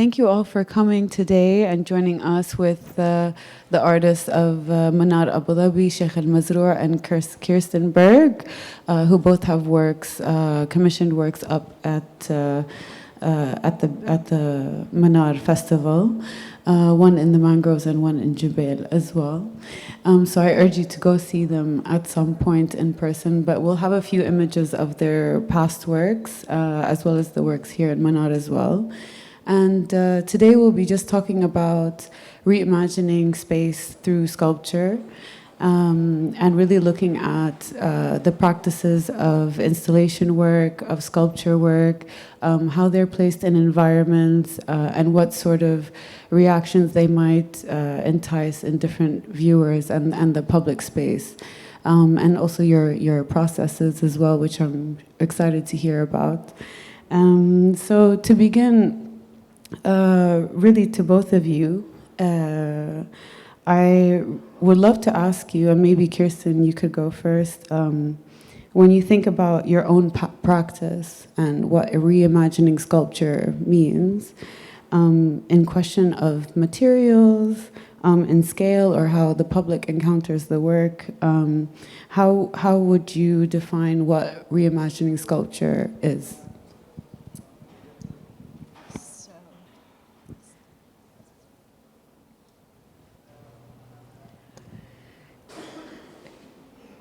thank you all for coming today and joining us with the artists of Manar Abu Dhabi, Sheikh المزروع, and Kiersten Berg, who both have works, commissioned works up at the Manar Festival, one in the mangroves and one in Jubail as well. So I urge you to go see them at some point in person, but we'll have a few images of their past works, as well as the works here in Manar as well. And today we'll be just talking about reimagining space through sculpture, and really looking at the practices of installation work, of sculpture work, how they're placed in environments, and what sort of reactions they might entice in different viewers and the public space. And also your processes as well, which I'm excited to hear about. So to begin, really to both of you, I would love to ask you, and maybe Kiersten, you could go first, when you think about your own practice and what a reimagining sculpture means, in question of materials, in scale, or how the public encounters the work, how would you define what reimagining sculpture is?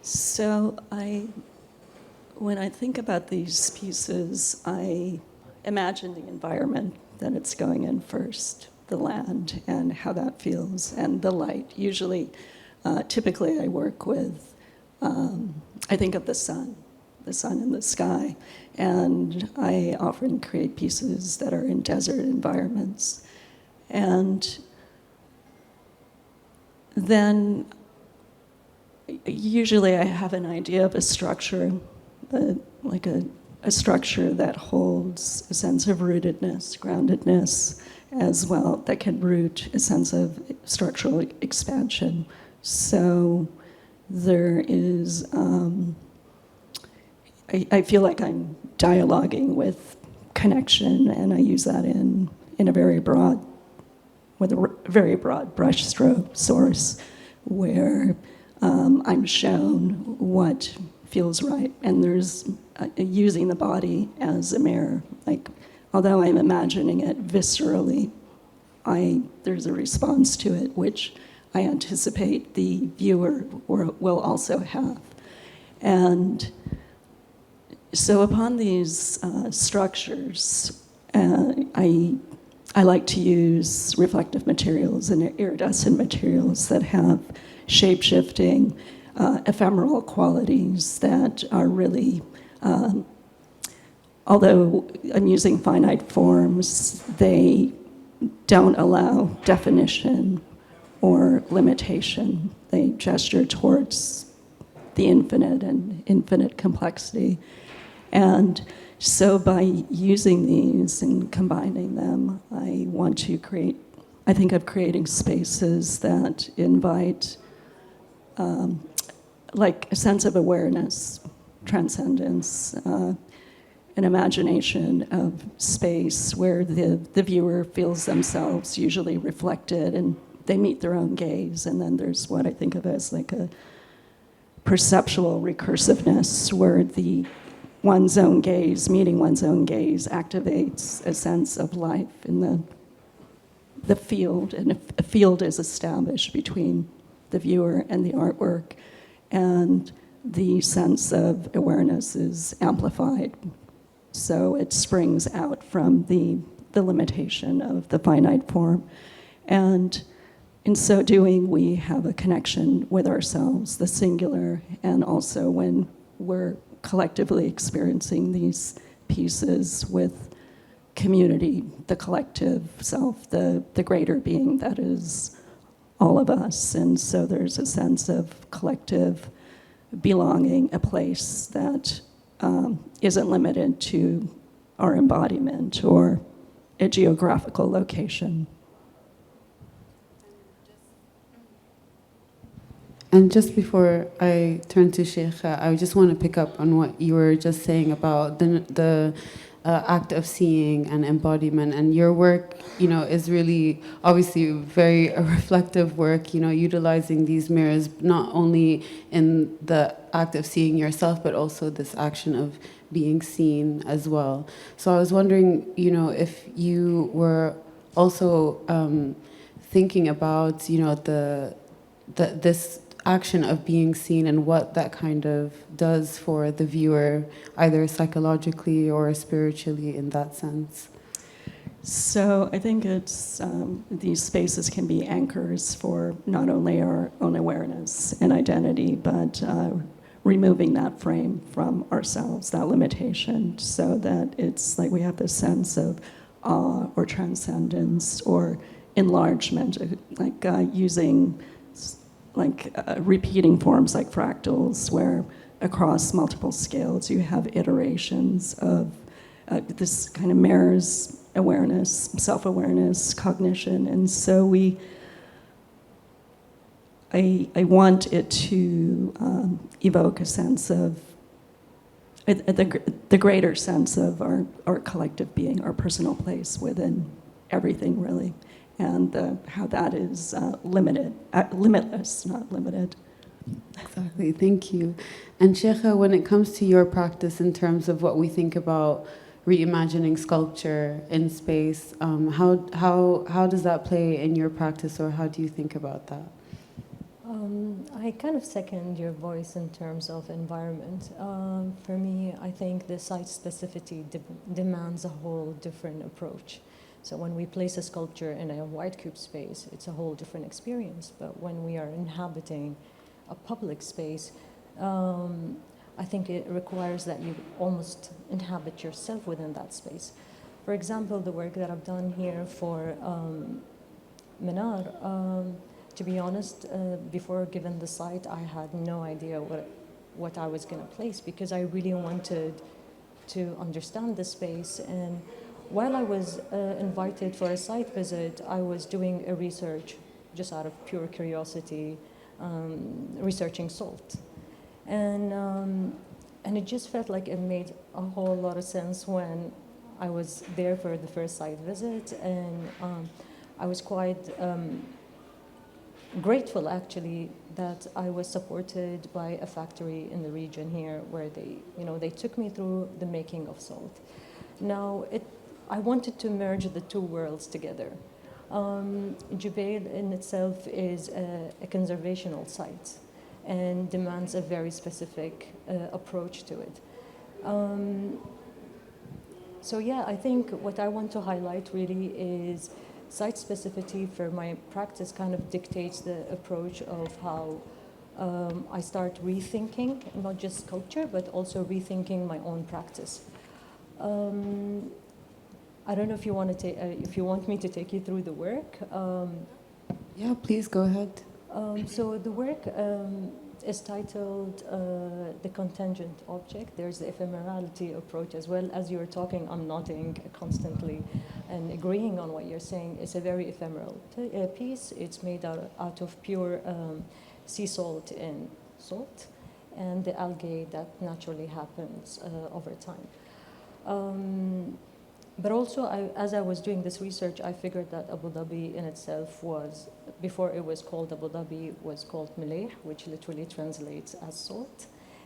So when I think about these pieces, I imagine the environment that it's going in first, the land and how that feels, and the light. Usually, typically I work with, I think of the sun in the sky, and I often create pieces that are in desert environments. And then usually I have an idea of a structure, like a structure that holds a sense of rootedness, groundedness as well, that can root a sense of structural expansion. So there is, I feel like I'm dialoguing with connection, and I use that in a very broad, with a very broad brushstroke source, where I'm shown what feels right, and there's using the body as a mirror. Like, although I'm imagining it viscerally, there's a response to it which I anticipate the viewer will also have. And so upon these structures, I like to use reflective materials and iridescent materials that have shape-shifting, ephemeral qualities that are really, although I'm using finite forms, they don't allow definition or limitation. They gesture towards the infinite and infinite complexity. And so by using these and combining them, I want to create, I think of creating spaces that invite like a sense of awareness, transcendence, an imagination of space where the viewer feels themselves usually reflected, and they meet their own gaze. And then there's what I think of as like a perceptual recursiveness, where one's own gaze, meeting one's own gaze, activates a sense of life in the field, and a field is established between the viewer and the artwork, and the sense of awareness is amplified. So it springs out from the limitation of the finite form. And in so doing, we have a connection with ourselves, the singular, and also when we're collectively experiencing these pieces with community, the collective self, the greater being that is all of us. And so there's a sense of collective belonging, a place that isn't limited to our embodiment or a geographical location. And just before I turn to Sheikha, I just want to pick up on what you were just saying about the act of seeing and embodiment. And your work, is really obviously very reflective work, utilizing these mirrors not only in the act of seeing yourself, but also this action of being seen as well. So I was wondering, if you were also thinking about, this action of being seen and what that kind of does for the viewer, either psychologically or spiritually in that sense. So I think it's these spaces can be anchors for not only our own awareness and identity, but removing that frame from ourselves, that limitation, so that it's like we have this sense of awe or transcendence or enlargement, like using repeating forms like fractals, where across multiple scales you have iterations of this kind of mirrors awareness, self-awareness, cognition. And so I want it to evoke a sense of the greater sense of our collective being, our personal place within everything, really, and how that is limitless, not limited. Exactly, thank you. And Sheikhah, when it comes to your practice in terms of what we think about reimagining sculpture in space, how does that play in your practice, or how do you think about that? I kind of second your voice in terms of environment. For me, I think the site specificity demands a whole different approach. So when we place a sculpture in a white cube space, it's a whole different experience. But when we are inhabiting a public space, I think it requires that you almost inhabit yourself within that space. For example, the work that I've done here for Manar, to be honest, before given the site, I had no idea what I was going to place, because I really wanted to understand the space. And while I was invited for a site visit, I was doing a research just out of pure curiosity, researching salt. And it just felt like it made a whole lot of sense when I was there for the first site visit. And I was quite grateful, actually, that I was supported by a factory in the region here, where they took me through the making of salt. Now, I wanted to merge the two worlds together. Jubail in itself is a conservational site and demands a very specific approach to it. So yeah, I think what I want to highlight really is site specificity for my practice kind of dictates the approach of how I start rethinking not just sculpture, but also rethinking my own practice. I don't know if you want to if you want me to take you through the work. Yeah, please go ahead. So the work is titled The Contingent Object. There's the ephemerality approach as well. As you're talking, I'm nodding constantly and agreeing on what you're saying. It's a very ephemeral piece. It's made out of pure sea salt and salt and the algae that naturally happens over time. But also, as I was doing this research, I figured that Abu Dhabi in itself was, before it was called Abu Dhabi, was called Mileh, which literally translates as salt.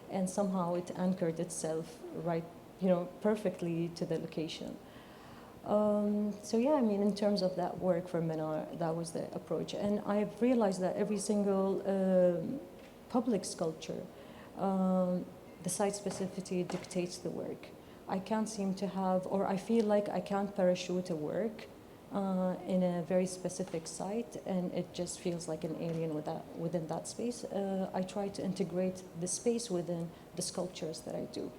And somehow it anchored itself right, perfectly to the location. So yeah, I mean, in terms of that work for Manar, that was the approach. And I've realized that every single public sculpture, the site specificity dictates the work. I can't seem to have, or I feel like I can't parachute a work in a very specific site, and it just feels like an alien within that space. I try to integrate the space within the sculptures that I do.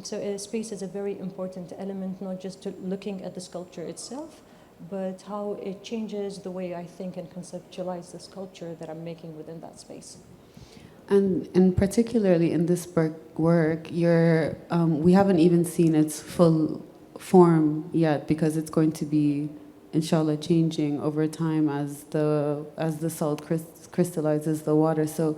So space is a very important element, not just to looking at the sculpture itself, but how it changes the way I think and conceptualize the sculpture that I'm making within that space. And particularly in this work, we haven't even seen its full form yet, because it's going to be, inshallah, changing over time as the salt crystallizes the water. So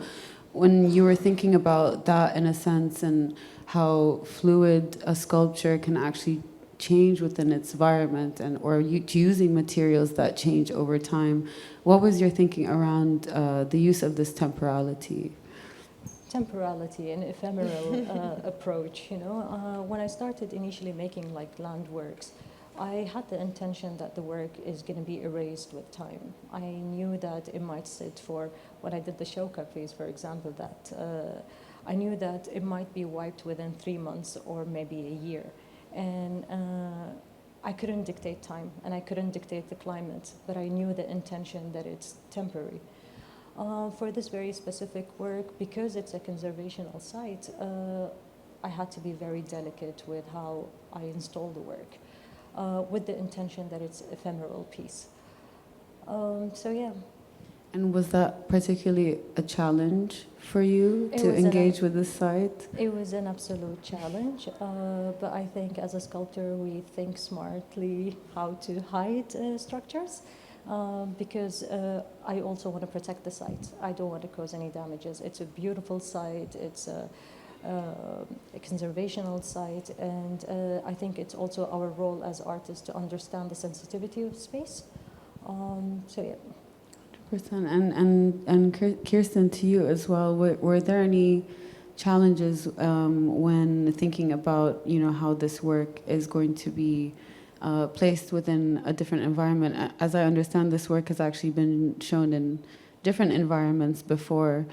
when you were thinking about that in a sense and how fluid a sculpture can actually change within its environment and or using materials that change over time, what was your thinking around the use of this temporality? Temporality and ephemeral approach, you know. When I started initially making like land works, I had the intention that the work is going to be erased with time. I knew that it might sit for, when I did the Showka phase, for example, that I knew that it might be wiped within 3 months or maybe a year. And I couldn't dictate time and I couldn't dictate the climate, but I knew the intention that it's temporary. For this very specific work, because it's a conservational site, I had to be very delicate with how I install the work, with the intention that it's ephemeral piece. So yeah. And was that particularly a challenge for you to engage with this site? It was an absolute challenge, but I think as a sculptor we think smartly how to hide structures. Because I also want to protect the site. I don't want to cause any damages. It's a beautiful site, it's a conservational site, and I think it's also our role as artists to understand the sensitivity of space. So yeah. 100%. And Kiersten, to you as well, were there any challenges when thinking about, you know, how this work is going to be placed within a different environment? As I understand, this work has actually been shown in different environments before.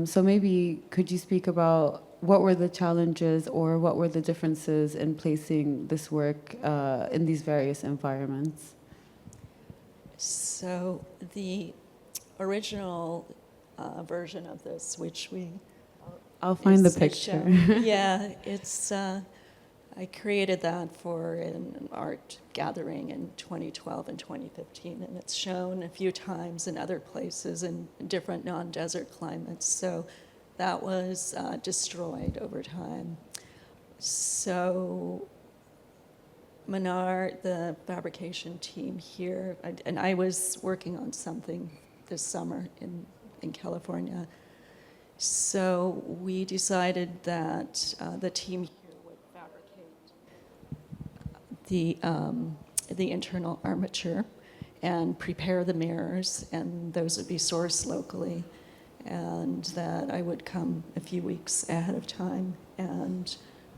So maybe could you speak about what were the challenges or what were the differences in placing this work in these various environments? So the original version of this, which I'll find the picture. Yeah, it's... I created that for an art gathering in 2012 and 2015, and it's shown a few times in other places in different non-desert climates. So that was destroyed over time. So Manar, the fabrication team here, and I was working on something this summer in California. So we decided that the team the internal armature and prepare the mirrors, and those would be sourced locally, and that I would come a few weeks ahead of time and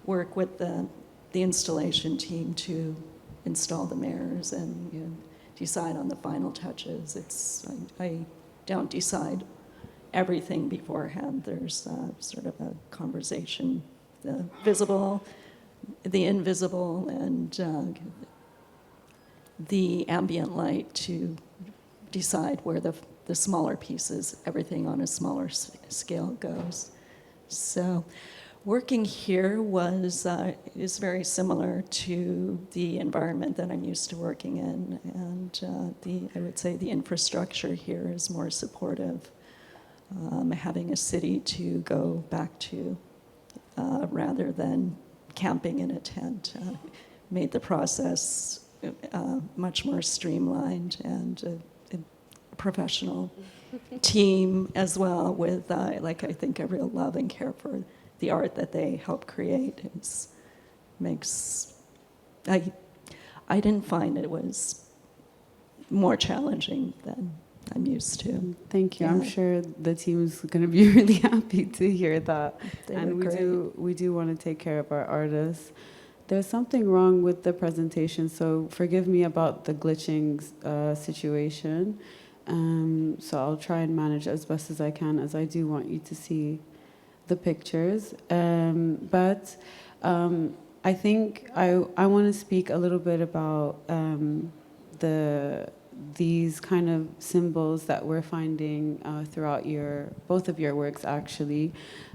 work with the installation team to install the mirrors and, you know, decide on the final touches. I don't decide everything beforehand. There's sort of a conversation, the visible, the invisible, and the ambient light to decide where the smaller pieces, everything on a smaller scale goes. So working here is very similar to the environment that I'm used to working in, and I would say the infrastructure here is more supportive. Having a city to go back to rather than camping in a tent made the process much more streamlined, and a professional team as well with, like, I think a real love and care for the art that they help create. I didn't find it was more challenging than I'm used to. Thank you. Yeah. I'm sure the team is going to be really happy to hear that. And we do want to take care of our artists. There's something wrong with the presentation, so forgive me about the glitching situation. So I'll try and manage as best as I can, as I do want you to see the pictures. But I think I want to speak a little bit about these kind of symbols that we're finding throughout both of your works, actually.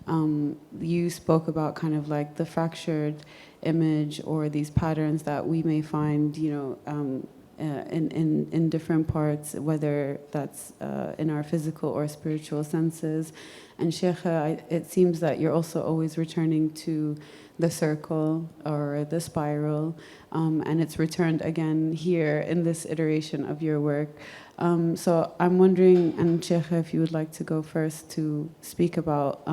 You spoke about kind of like the fractured image or these patterns that we may find, you know, in different parts, whether that's in our physical or spiritual senses. And Sheikhah, it seems that you're also always returning to the circle or the spiral, and it's returned again here in this iteration of your work. So I'm wondering, and Sheikhah, if you would like to go first to speak about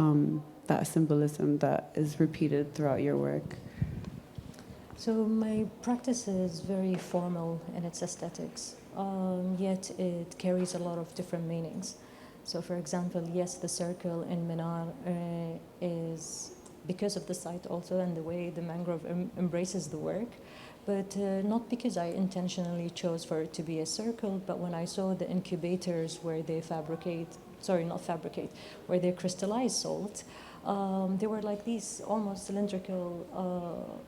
that symbolism that is repeated throughout your work. So my practice is very formal in its aesthetics, yet it carries a lot of different meanings. So for example, yes, the circle in Manar is because of the site also and the way the mangrove embraces the work, but not because I intentionally chose for it to be a circle, but when I saw the incubators where they where they crystallize salt, they were like these almost cylindrical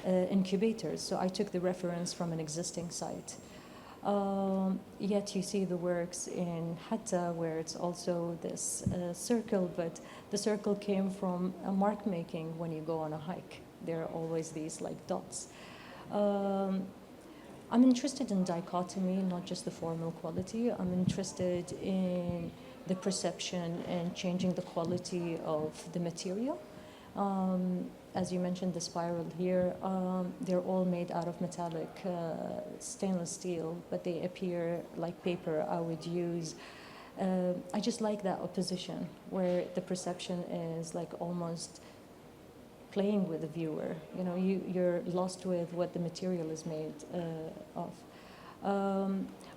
incubators. So I took the reference from an existing site. Yet you see the works in Hatta where it's also this circle, but the circle came from a mark making when you go on a hike. There are always these like dots. I'm interested in dichotomy, not just the formal quality. I'm interested in the perception and changing the quality of the material. As you mentioned, the spiral here, they're all made out of metallic stainless steel, but they appear like paper I would use. I just like that opposition where the perception is like almost playing with the viewer. You know, you're lost with what the material is made of.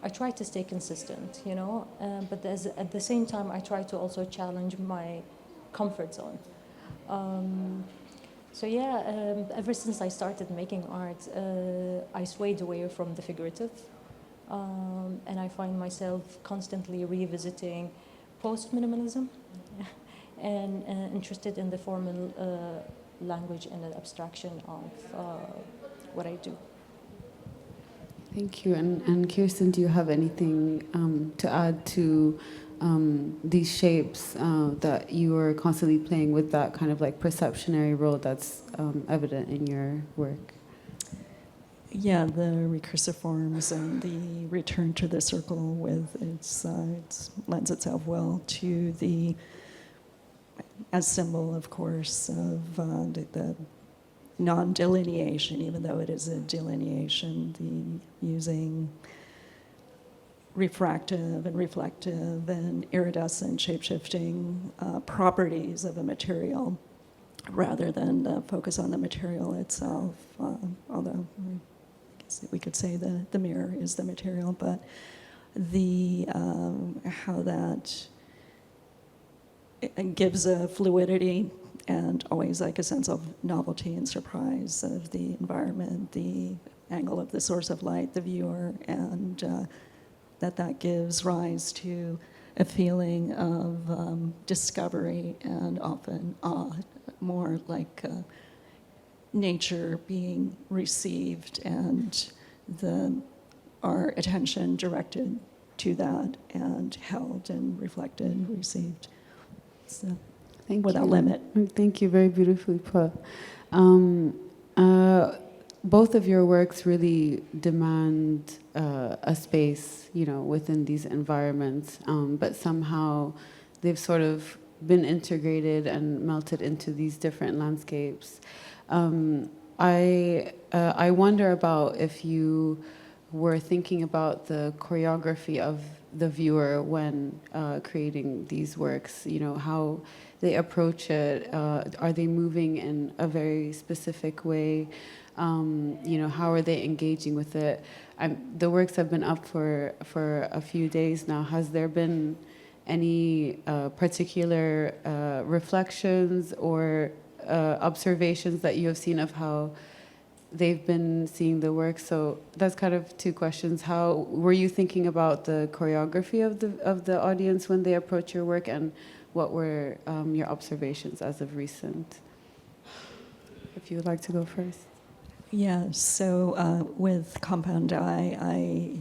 I try to stay consistent, you know, but at the same time, I try to also challenge my comfort zone. So yeah, ever since I started making art, I swayed away from the figurative, and I find myself constantly revisiting post-minimalism and interested in the formal language and the abstraction of what I do. Thank you. And Kierstin, do you have anything to add to these shapes that you are constantly playing with, that kind of like perceptionary role that's evident in your work? Yeah, the recursive forms and the return to the circle with its lends itself well to the, as symbol, of course, of the non-delineation, even though it is a delineation, the using refractive and reflective and iridescent shape-shifting properties of a material rather than the focus on the material itself, although I guess we could say the mirror is the material, but the how that it gives a fluidity and always like a sense of novelty and surprise of the environment, the angle of the source of light, the viewer, and that gives rise to a feeling of discovery and often awe, more like nature being received and our attention directed to that and held and reflected and received. So, without limit. Thank you, very beautifully put. Both of your works really demand a space, you know, within these environments, but somehow they've sort of been integrated and melted into these different landscapes. I wonder about if you were thinking about the choreography of the viewer when creating these works, you know, how they approach it. Are they moving in a very specific way? You know, how are they engaging with it? The works have been up for a few days now. Has there been any particular reflections or observations that you have seen of how they've been seeing the work? So that's kind of two questions. How were you thinking about the choreography of the audience when they approach your work, and what were your observations as of recent? If you would like to go first. Yeah, so with Compound Eye,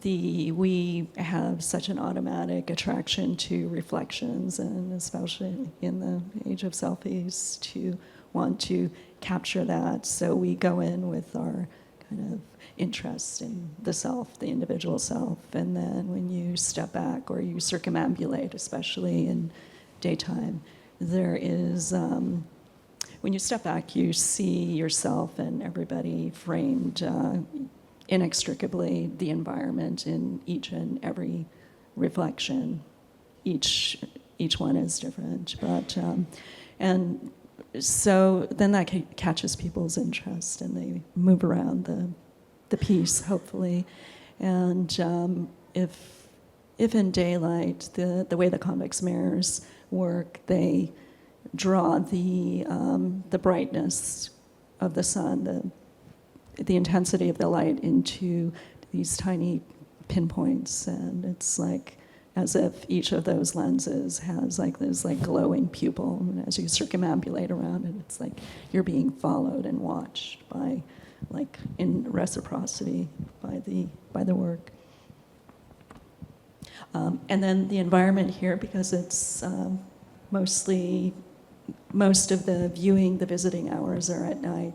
we have such an automatic attraction to reflections, and especially in the age of selfies, to want to capture that. So we go in with our kind of interest in the self, the individual self, and then when you step back or you circumambulate, especially in daytime, there is, when you step back, you see yourself and everybody framed inextricably the environment in each and every reflection. Each one is different, but and so then that catches people's interest, and they move around the piece, hopefully. And if in daylight, the way the convex mirrors work, they draw the brightness of the sun, the intensity of the light into these tiny pinpoints, and it's like as if each of those lenses has like this like glowing pupil, and as you circumambulate around it, it's like you're being followed and watched by, like in reciprocity, by the work. And then the environment here, because it's most of the viewing, the visiting hours are at night.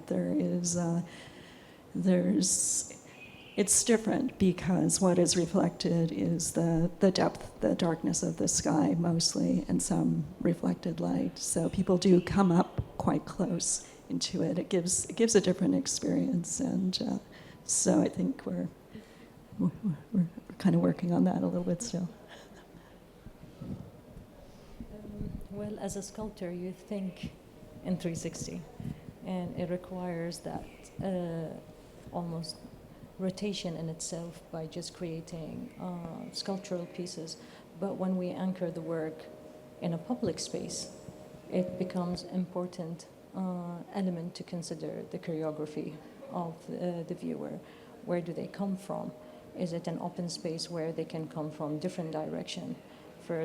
It's different because what is reflected is the depth, the darkness of the sky mostly, and some reflected light. So people do come up quite close into it. It gives a different experience, and so I think we're kind of working on that a little bit still. Well, as a sculptor, you think in 360, and it requires that almost rotation in itself by just creating sculptural pieces. But when we anchor the work in a public space, it becomes important element to consider the choreography of the viewer. Where do they come from? Is it an open space where they can come from different direction? For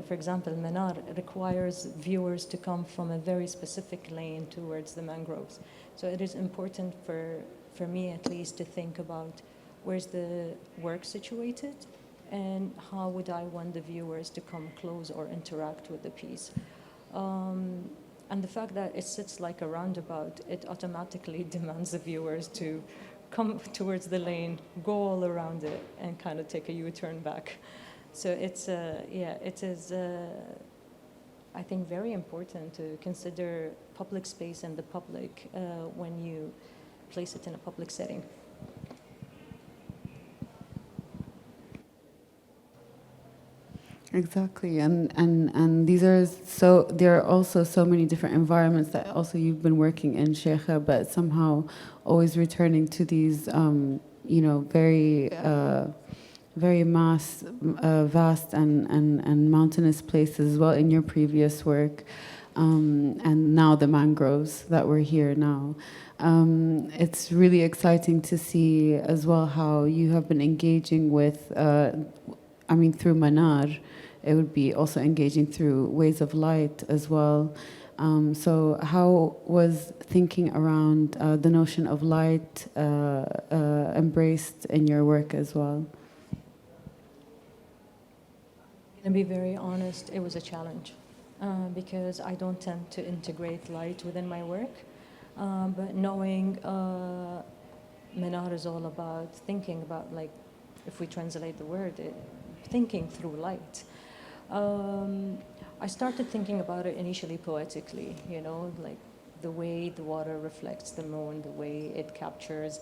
example, Manar requires viewers to come from a very specific lane towards the mangroves. So it is important for me at least to think about where's the work situated and how would I want the viewers to come close or interact with the piece. And the fact that it sits like a roundabout, it automatically demands the viewers to come towards the lane, go all around it, and kind of take a U-turn back. So it is, I think, very important to consider public space and the public when you place it in a public setting. Exactly, and there are also so many different environments that also you've been working in, Sheikhah, but somehow always returning to these, very vast and mountainous places as well in your previous work, and now the mangroves that we're here now. It's really exciting to see as well how you have been engaging with, through Manar. It would be also engaging through ways of light as well. So how was thinking around the notion of light embraced in your work as well? To be very honest, it was a challenge because I don't tend to integrate light within my work. But knowing Manar is all about thinking about, like, if we translate the word, thinking through light. I started thinking about it initially poetically, like the way the water reflects the moon, the way it captures.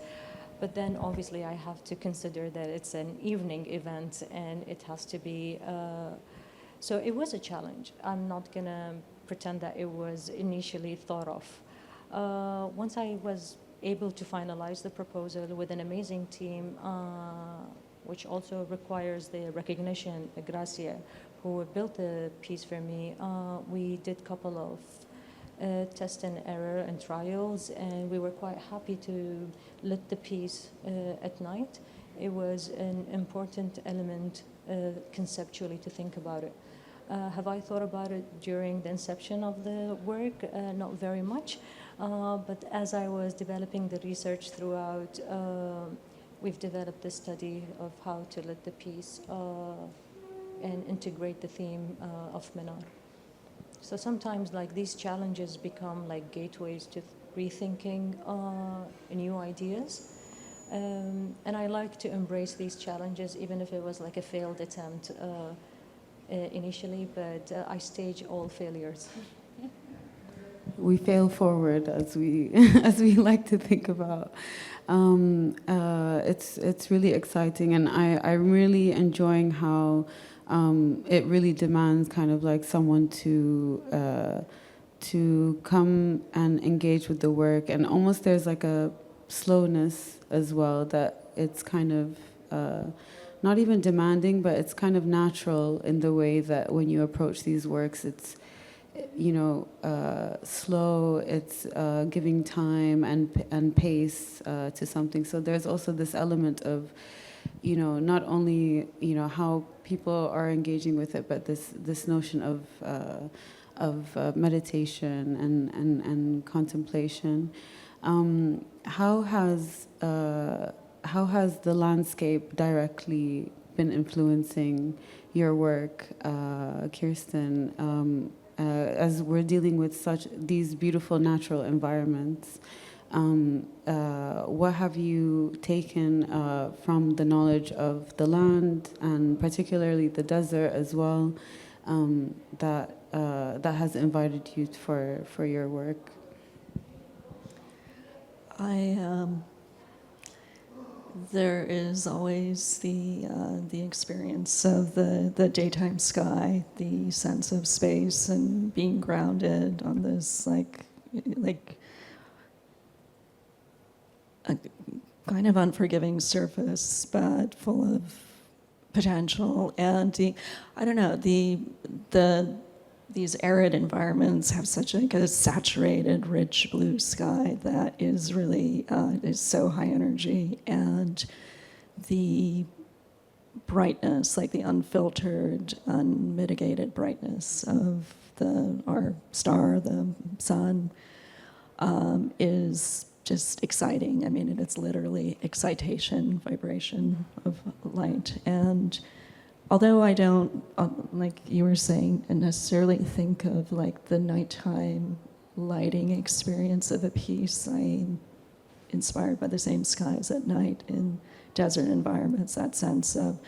But then obviously I have to consider that it's an evening event and it has to be, so it was a challenge. I'm not gonna pretend that it was initially thought of. Once I was able to finalize the proposal with an amazing team, which also requires the recognition, Gracia, who built the piece for me, we did a couple of test and error and trials, and we were quite happy to lit the piece at night. It was an important element conceptually to think about it. Have I thought about it during the inception of the work? Not very much, but as I was developing the research throughout, we've developed the study of how to lit the piece and integrate the theme of Manar. So sometimes like these challenges become like gateways to rethinking new ideas. And I like to embrace these challenges, even if it was like a failed attempt initially, but I stage all failures. we fail forward, as we as we like to think about. It's really exciting, and I'm really enjoying how it really demands kind of like someone to come and engage with the work, and almost there's like a slowness as well that it's kind of not even demanding, but it's kind of natural in the way that when you approach these works, it's slow, it's giving time and pace to something. So there's also this element of, not only, how people are engaging with it, but this notion of meditation and contemplation. How has the landscape directly been influencing your work, Kiersten? As we're dealing with these beautiful natural environments, what have you taken from the knowledge of the land, and particularly the desert as well, that has invited you for your work? There is always the experience of the daytime sky, the sense of space, and being grounded on this like a kind of unforgiving surface, but full of potential. And these arid environments have such a saturated, rich blue sky that is really is so high energy, and the brightness, like the unfiltered, unmitigated brightness of our star, the sun, is just exciting. I mean, it's literally excitation, vibration of light. And although I don't, like you were saying, necessarily think of like the nighttime lighting experience of a piece, I'm inspired by the same skies at night in desert environments, that sense of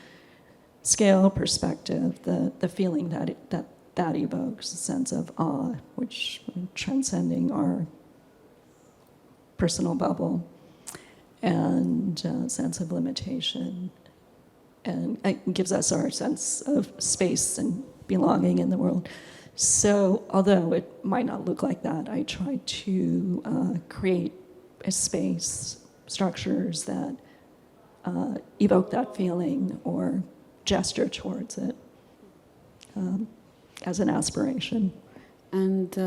scale, perspective, the feeling that evokes, a sense of awe, which transcending our personal bubble, and a sense of limitation. And it gives us our sense of space and belonging in the world. So although it might not look like that, I try to create a space, structures that evoke that feeling or gesture towards it as an aspiration. And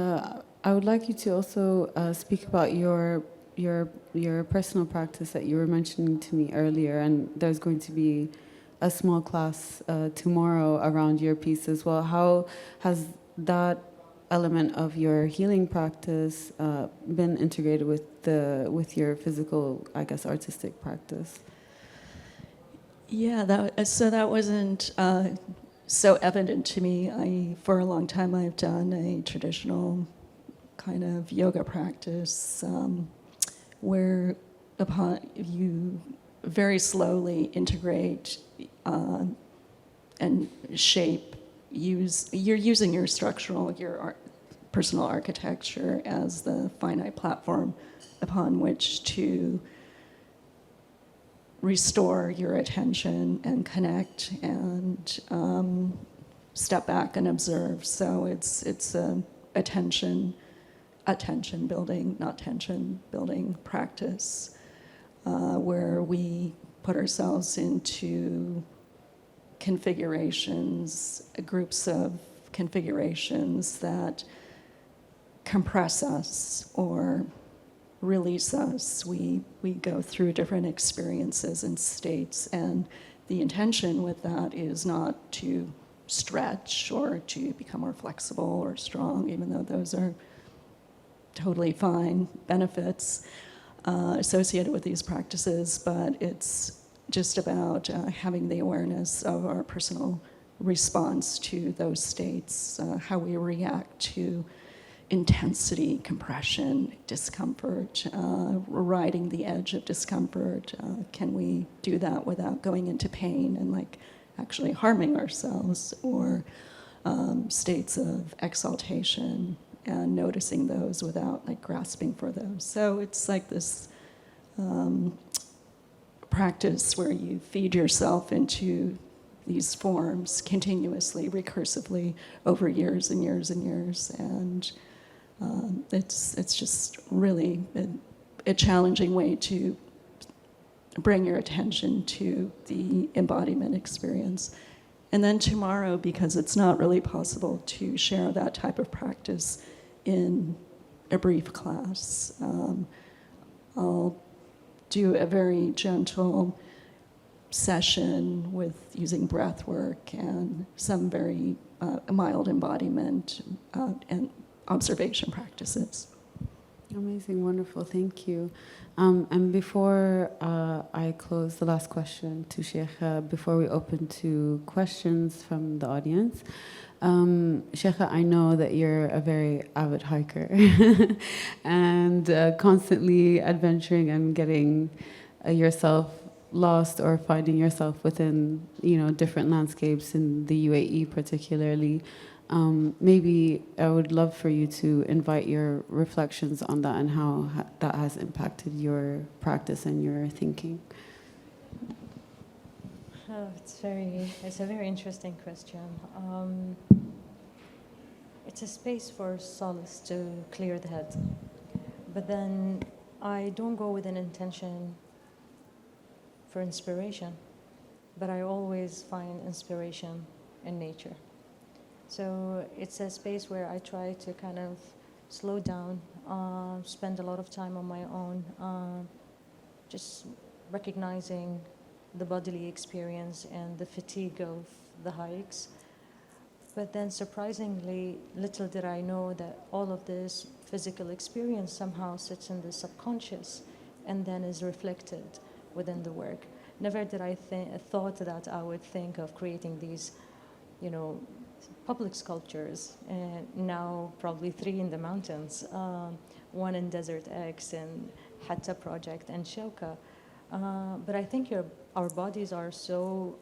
I would like you to also speak about your personal practice that you were mentioning to me earlier, and there's going to be a small class tomorrow around your piece as well. How has that element of your healing practice been integrated with your physical, I guess, artistic practice? Yeah, that wasn't so evident to me. For a long time, I've done a traditional kind of yoga practice where you very slowly integrate and shape. You're using your personal architecture as the finite platform upon which to restore your attention and connect and step back and observe. So it's a attention building, not tension building practice, where we put ourselves into configurations, groups of configurations that compress us or release us. We go through different experiences and states, and the intention with that is not to stretch or to become more flexible or strong, even though those are totally fine benefits associated with these practices, but it's just about having the awareness of our personal response to those states, how we react to intensity, compression, discomfort, riding the edge of discomfort. Can we do that without going into pain and like actually harming ourselves, or states of exaltation and noticing those without like grasping for those. So it's like this practice where you feed yourself into these forms continuously, recursively, over years and years and years, and it's just really a challenging way to bring your attention to the embodiment experience. And then tomorrow, because it's not really possible to share that type of practice in a brief class, I'll do a very gentle session with using breath work and some very mild embodiment and observation practices. Amazing, wonderful, thank you. And before I close, the last question to Sheikhah, before we open to questions from the audience, Sheikhah, I know that you're a very avid hiker and constantly adventuring and getting yourself lost or finding yourself within, different landscapes in the UAE particularly. Maybe I would love for you to invite your reflections on that and how that has impacted your practice and your thinking. Oh, it's a very interesting question. It's a space for solace to clear the head. But then I don't go with an intention for inspiration, but I always find inspiration in nature. So it's a space where I try to kind of slow down, spend a lot of time on my own, just recognizing the bodily experience and the fatigue of the hikes. But then surprisingly, little did I know that all of this physical experience somehow sits in the subconscious and then is reflected within the work. Never did I thought that I would think of creating these, public sculptures, and now probably 3 in the mountains, 1 in Desert X and Hatta project and Shilka. But I think our bodies are so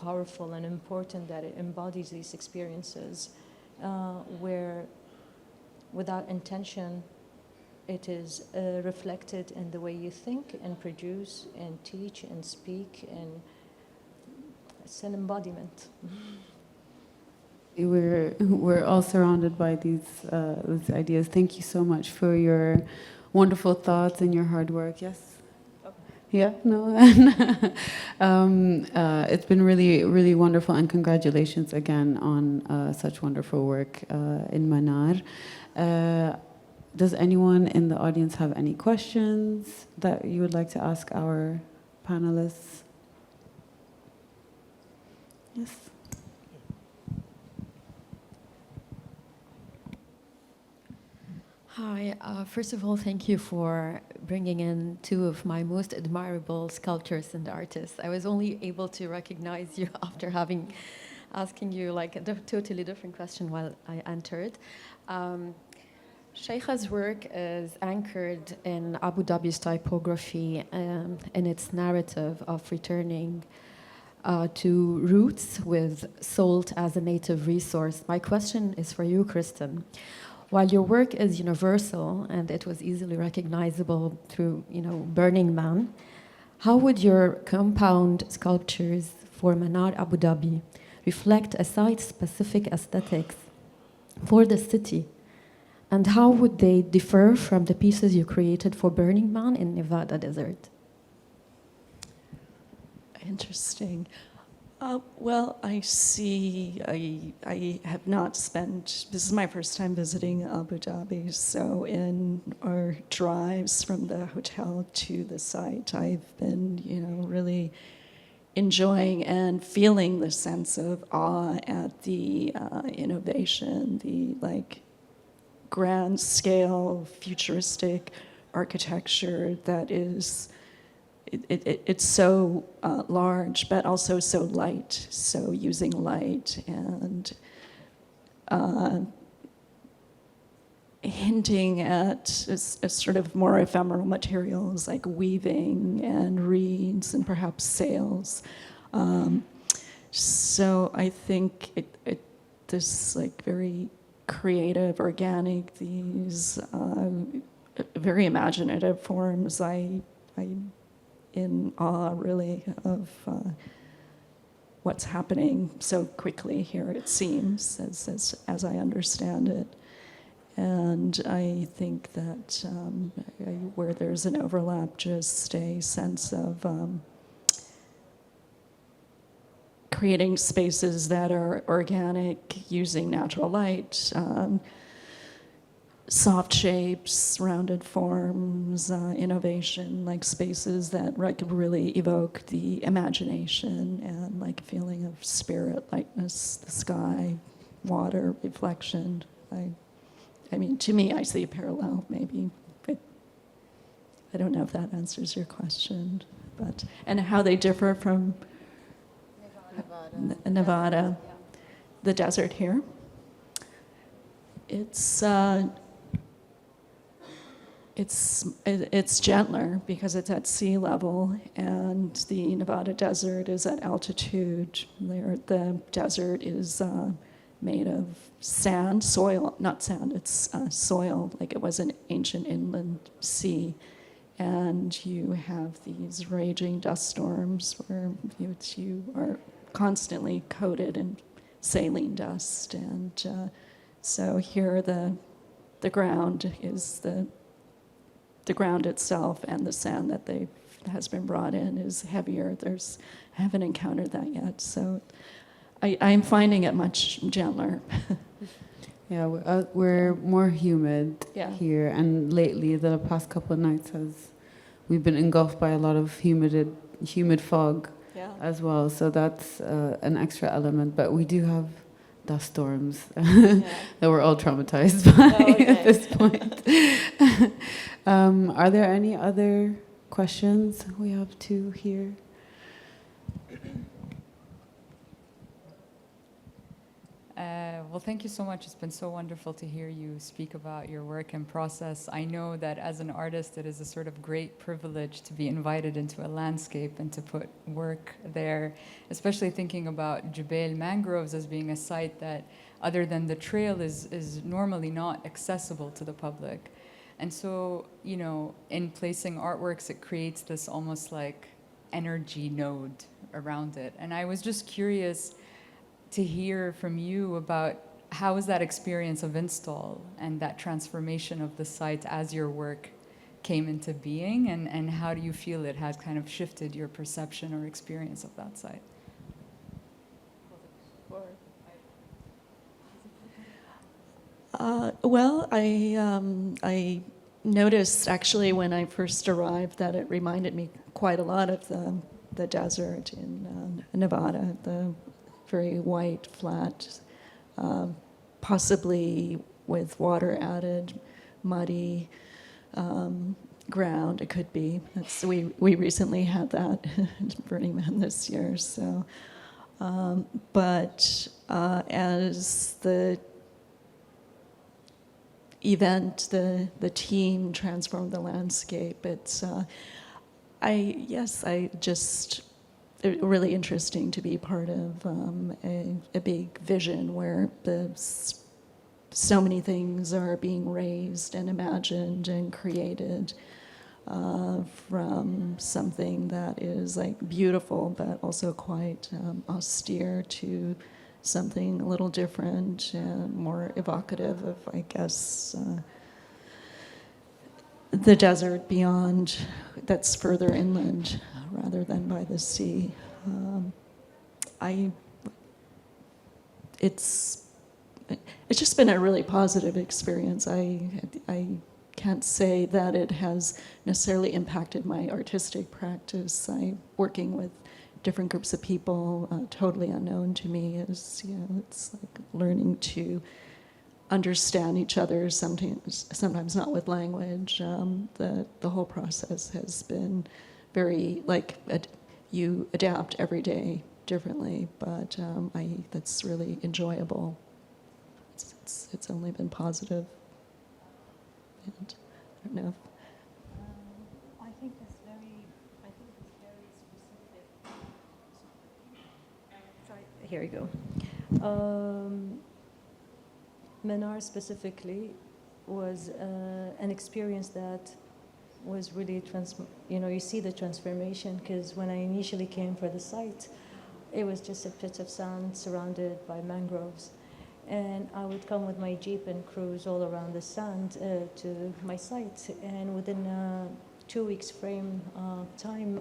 powerful and important that it embodies these experiences where without intention it is reflected in the way you think and produce and teach and speak, and it's an embodiment. We're all surrounded by these ideas. Thank you so much for your wonderful thoughts and your hard work. Yes? Yeah, no. It's been really, really wonderful, and congratulations again on such wonderful work in Manar. Does anyone in the audience have any questions that you would like to ask our panelists? Yes. Hi, first of all, thank you for bringing in 2 of my most admirable sculptors and artists. I was only able to recognize you after asking you like a totally different question while I entered. Sheikhah's work is anchored in Abu Dhabi's typography in its narrative of returning to roots with salt as a native resource. My question is for you, Kierstin. While your work is universal and it was easily recognizable through, Burning Man, how would your compound sculptures for Manar Abu Dhabi reflect a site-specific aesthetics for the city? And how would they differ from the pieces you created for Burning Man in Nevada desert? Interesting. Well, I see, I have not spent, this is my first time visiting Abu Dhabi, so in our drives from the hotel to the site, I've been, really enjoying and feeling the sense of awe at the innovation, the grand scale, futuristic architecture that is, it's so large, but also so light. So using light and hinting at a sort of more ephemeral materials like weaving and reeds and perhaps sails. So I think this very creative, organic, these very imaginative forms. I'm in awe, really, of what's happening so quickly here, it seems, as I understand it. And I think that where there's an overlap, just a sense of creating spaces that are organic, using natural light, soft shapes, rounded forms, innovation, like spaces that really evoke the imagination and like a feeling of spirit, lightness, the sky, water, reflection. I mean, to me, I see a parallel, maybe, but I don't know if that answers your question. But and how they differ from Nevada, the desert here. It's gentler because it's at sea level, and the Nevada desert is at altitude. There, the desert is made of sand, soil, not sand, it's soil, like it was an ancient inland sea. And you have these raging dust storms where you are constantly coated in saline dust. And so here the ground is the ground itself, and the sand that has been brought in is heavier. I haven't encountered that yet. So I'm finding it much gentler. Yeah, we're more humid Yeah. here, and lately, the past couple of nights, we've been engulfed by a lot of humid fog Yeah. as well. So that's an extra element. But we do have dust storms Yeah. that we're all traumatized by at this point. Are there any other questions? We have two here. Well, thank you so much. It's been so wonderful to hear you speak about your work and process. I know that as an artist, it is a sort of great privilege to be invited into a landscape and to put work there, especially thinking about Jubail mangroves as being a site that, other than the trail, is normally not accessible to the public. And so, you know, in placing artworks, it creates this almost like energy node around it. And I was just curious to hear from you about how was that experience of install and that transformation of the site as your work came into being, and how do you feel it has kind of shifted your perception or experience of that site? Well, I noticed actually when I first arrived that it reminded me quite a lot of the desert in Nevada, the very white, flat, possibly with water added, muddy ground. It could be. We recently had that at Burning Man this year. So, but as the event, the team transformed the landscape. It's really interesting to be part of a big vision where so many things are being raised and imagined and created from something that is like beautiful but also quite austere to something a little different and more evocative of, I guess, the desert beyond, that's further inland rather than by the sea. It's just been a really positive experience. I can't say that it has necessarily impacted my artistic practice. I'm working with different groups of people, totally unknown to me. It's like learning to understand each other, sometimes not with language. The whole process has been very, you adapt every day differently, but that's really enjoyable. It's only been positive. And I don't know. I think it's very specific. Here you go. Manar specifically was an experience that was really, you see the transformation, because when I initially came for the site, it was just a pit of sand surrounded by mangroves. And I would come with my Jeep and cruise all around the sand to my site. And within 2 weeks frame time,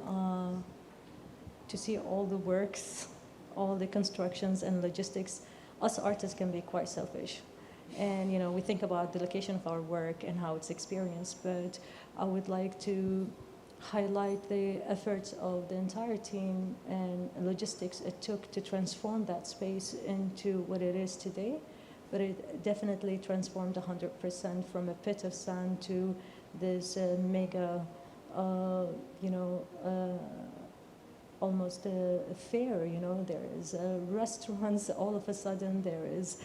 to see all the works, all the constructions and logistics, us artists can be quite selfish. And we think about the location of our work and how it's experienced, but I would like to highlight the efforts of the entire team and logistics it took to transform that space into what it is today. But it definitely transformed 100% from a pit of sand to this mega, almost a fair. There is restaurants all of a sudden, there is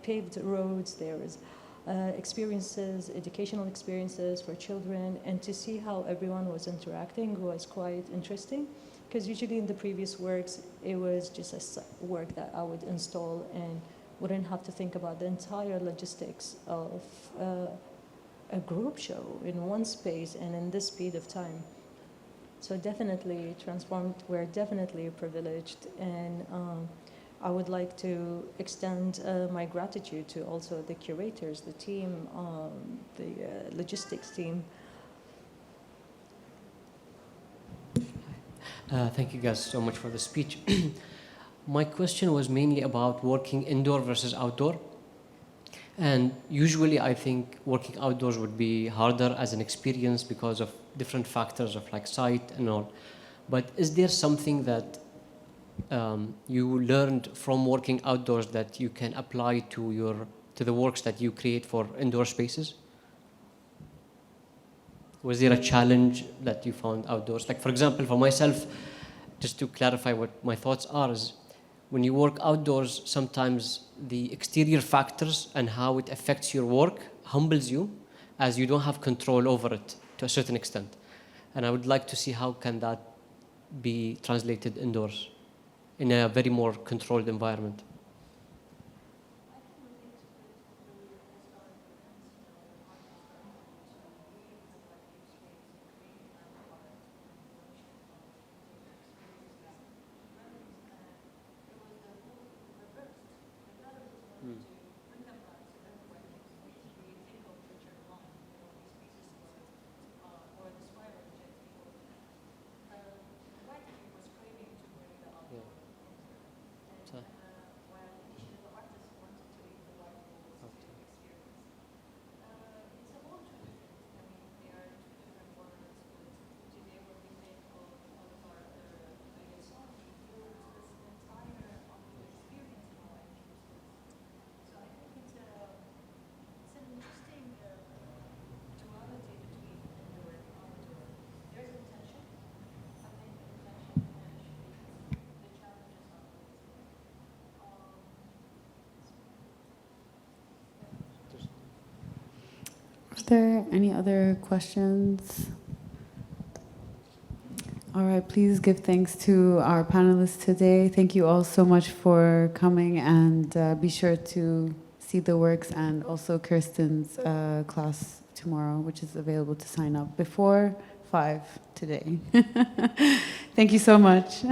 paved roads, there is experiences, educational experiences for children, and to see how everyone was interacting was quite interesting, because usually in the previous works it was just a work that I would install and wouldn't have to think about the entire logistics of a group show in one space and in this speed of time. So definitely transformed. We're definitely privileged, and I would like to extend my gratitude to also the curators, the team, the logistics team. Thank you guys so much for the speech. My question was mainly about working indoor versus outdoor. And usually I think working outdoors would be harder as an experience because of different factors of like sight and all. But is there something that you learned from working outdoors that you can apply to the works that you create for indoor spaces? Was there a challenge that you found outdoors? Like, for example, for myself, just to clarify what my thoughts are, is when you work outdoors, sometimes the exterior factors and how it affects your work humbles you, as you don't have control over it to a certain extent. And I would like to see how can that be translated indoors in a very more controlled environment. Are there any other questions? All right, please give thanks to our panelists today. Thank you all so much for coming, and be sure to see the works and also Kirsten's class tomorrow, which is available to sign up before 5 today. Thank you so much.